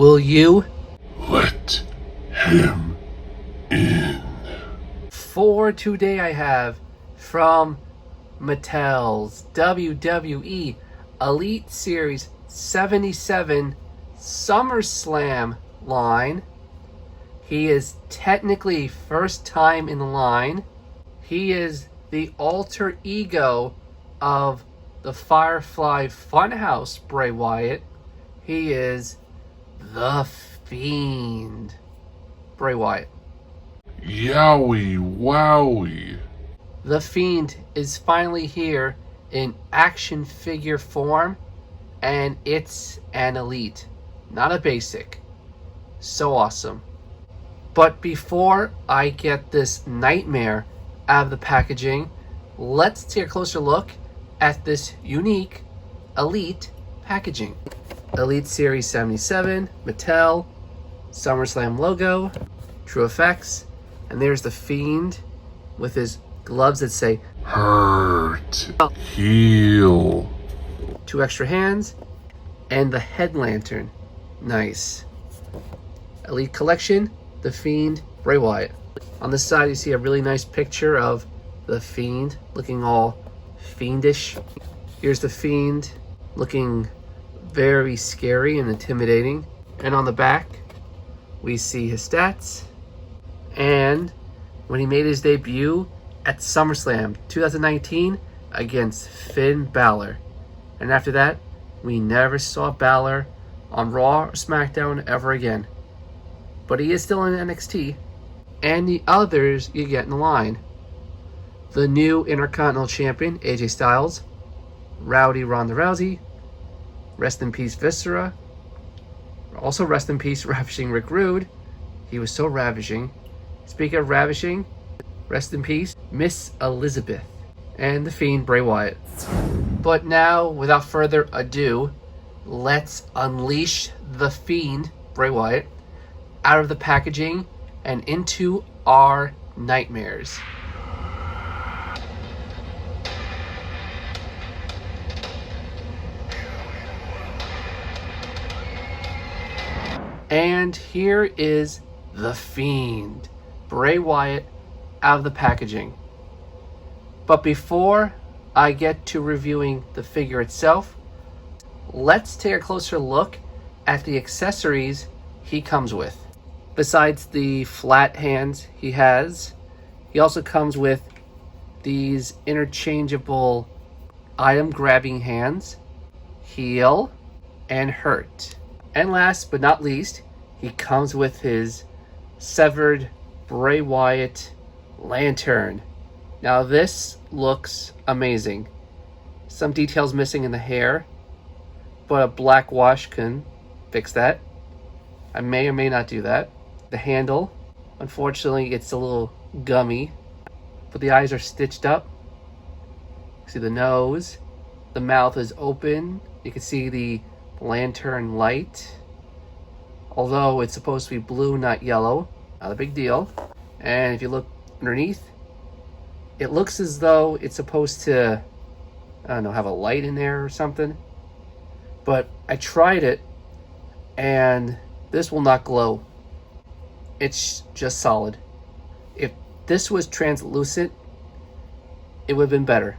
Will you let him in? For today I have from Mattel's WWE Elite Series 77 SummerSlam line. He is technically first time in the line. He is the alter ego of the Firefly Funhouse Bray Wyatt. He is the Fiend Bray Wyatt. Yowie wowie. The Fiend is finally here in action figure form, and it's an elite, not a basic. So awesome. But before I get this nightmare out of the packaging, let's take a closer look at this unique elite packaging. Elite Series 77, Mattel, SummerSlam logo, True Effects, and there's the Fiend with his gloves that say Hurt. Heal. 2 extra hands, and the head lantern. Nice. Elite Collection, the Fiend, Bray Wyatt. On this side you see a really nice picture of the Fiend looking all fiendish. Here's the Fiend looking very scary and intimidating. And on the back we see his stats and when he made his debut at SummerSlam 2019 against Finn Balor. And after that, we never saw Balor on Raw or SmackDown ever again. But he is still in NXT. And the others you get in the line. The new Intercontinental Champion, AJ Styles. Rowdy Ronda Rousey. Rest in peace, Viscera. Also rest in peace, Ravishing Rick Rude. He was so ravishing. Speaking of ravishing, rest in peace, Miss Elizabeth. And the Fiend, Bray Wyatt. But now, without further ado, let's unleash the Fiend, Bray Wyatt, out of the packaging and into our nightmares. And here is the Fiend, Bray Wyatt, out of the packaging. But before I get to reviewing the figure itself, let's take a closer look at the accessories he comes with. Besides the flat hands he has, he also comes with these interchangeable item grabbing hands, heal, and hurt. And last but not least, he comes with his severed Bray Wyatt lantern. Now this looks amazing. Some details missing in the hair, but a black wash can fix that. I may or may not do that. The handle, unfortunately, it's a little gummy, but the eyes are stitched up. See the nose, the mouth is open. You can see the lantern light, although it's supposed to be blue, not yellow. Not a big deal. And if you look underneath, it looks as though it's supposed to, I don't know, have a light in there or something. But I tried it, and this will not glow. It's just solid. If this was translucent, it would have been better,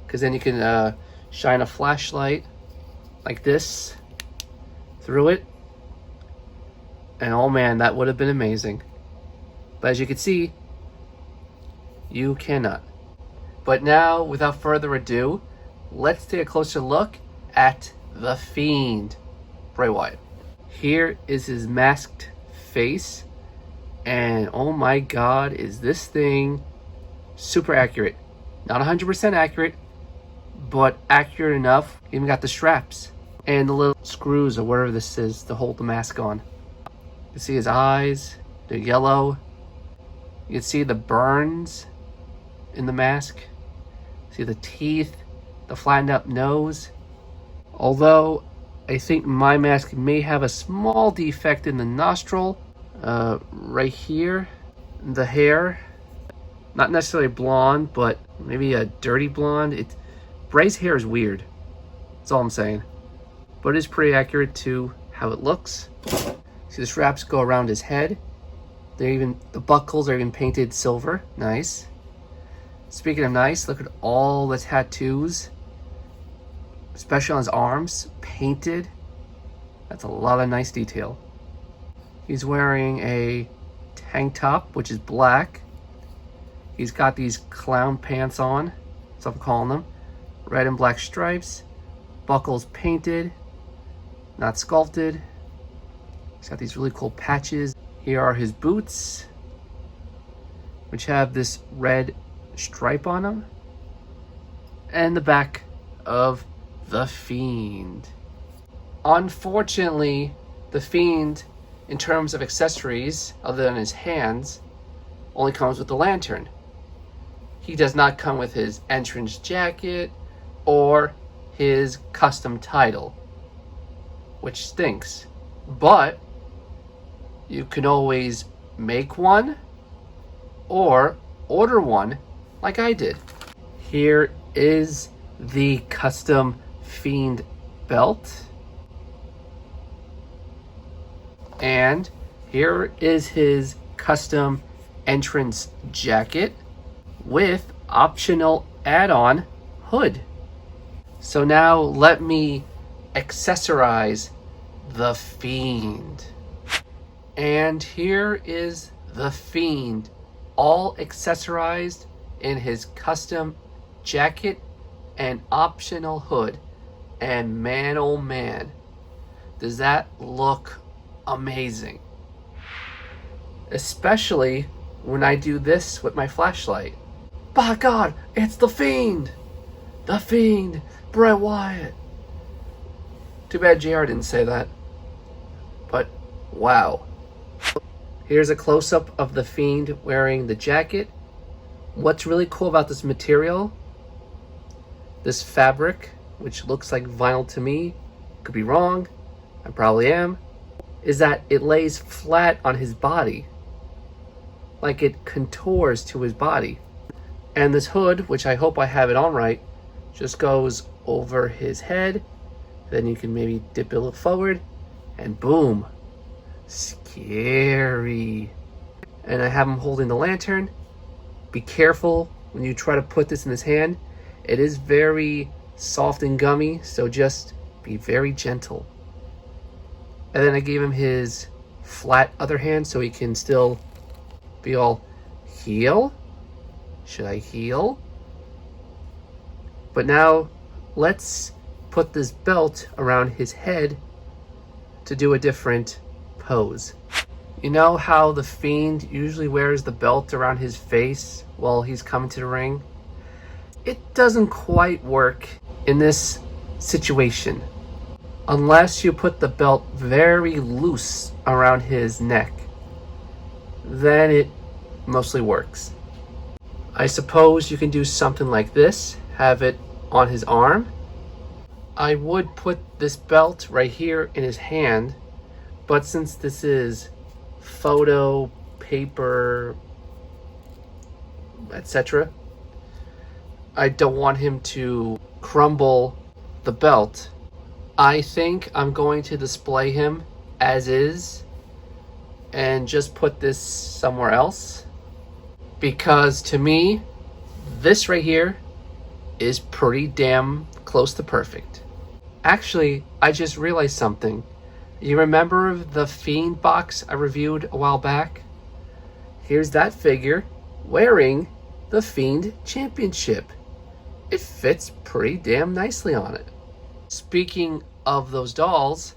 because then you can shine a flashlight like this through it, and oh man, that would have been amazing. But as you can see, you cannot. But now, without further ado, let's take a closer look at the Fiend, Bray Wyatt. Here is his masked face, and oh my god, is this thing super accurate. Not 100% accurate, but accurate enough. Even got the straps and the little screws or whatever this is to hold the mask on. You can see his eyes, they're yellow. You can see the burns in the mask. See the teeth, the flattened up nose. Although I think my mask may have a small defect in the nostril, right here. The hair, not necessarily blonde, but maybe a dirty blonde. Bray's hair is weird. That's all I'm saying. But it is pretty accurate to how it looks. See, the straps go around his head. The buckles are even painted silver. Nice. Speaking of nice, look at all the tattoos, especially on his arms, painted. That's a lot of nice detail. He's wearing a tank top, which is black. He's got these clown pants on, so I'm calling them. Red and black stripes. Buckles painted, not sculpted. He's got these really cool patches. Here are his boots, which have this red stripe on them. And the back of the Fiend. Unfortunately, the Fiend, in terms of accessories, other than his hands, only comes with the lantern. He does not come with his entrance jacket or his custom title, which stinks. But you can always make one or order one like I did. Here is the custom Fiend belt. And here is his custom entrance jacket with optional add-on hood. So now let me accessorize the Fiend. And here is the Fiend, all accessorized in his custom jacket and optional hood. And man, oh man, does that look amazing. Especially when I do this with my flashlight. By God, it's the Fiend! The Fiend, Bray Wyatt. Too bad JR didn't say that. But wow. Here's a close-up of the Fiend wearing the jacket. What's really cool about this material, this fabric, which looks like vinyl to me, could be wrong, I probably am, is that it lays flat on his body. Like it contours to his body. And this hood, which I hope I have it on right, just goes over his head. Then you can maybe dip it a little forward, and boom. Scary. And I have him holding the lantern. Be careful when you try to put this in his hand. It is very soft and gummy, so just be very gentle. And then I gave him his flat other hand so he can still be all heal. Should I heal? But now let's put this belt around his head to do a different pose. You know how the Fiend usually wears the belt around his face while he's coming to the ring? It doesn't quite work in this situation unless you put the belt very loose around his neck. Then it mostly works. I suppose you can do something like this, have it on his arm. I would put this belt right here in his hand, but since this is photo, paper, etc., I don't want him to crumble the belt. I think I'm going to display him as is and just put this somewhere else, because to me, this right here is pretty damn close to perfect. Actually, I just realized something. You remember the Fiend box I reviewed a while back? Here's that figure wearing the Fiend Championship. It fits pretty damn nicely on it. Speaking of those dolls,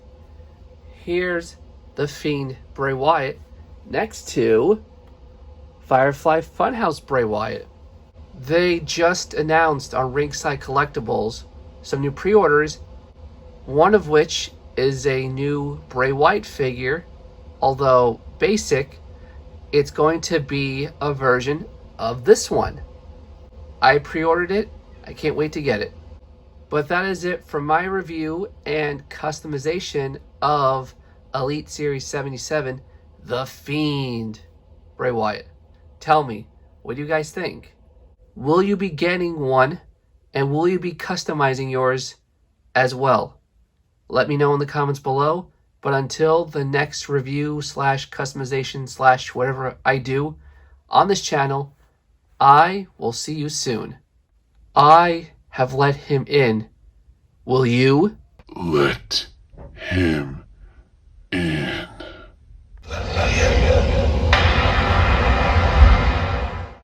here's the Fiend Bray Wyatt next to Firefly Funhouse Bray Wyatt. They just announced on Ringside Collectibles some new pre-orders, one of which is a new Bray Wyatt figure. Although basic, it's going to be a version of this one. I pre-ordered it. I can't wait to get it. But that is it for my review and customization of Elite Series 77, The Fiend Bray Wyatt. Tell me, what do you guys think? Will you be getting one, and will you be customizing yours as well? Let me know in the comments below. But But until the next review / customization / whatever I do on this channel, I will see you soon. I have let him in. Will you? Let him in.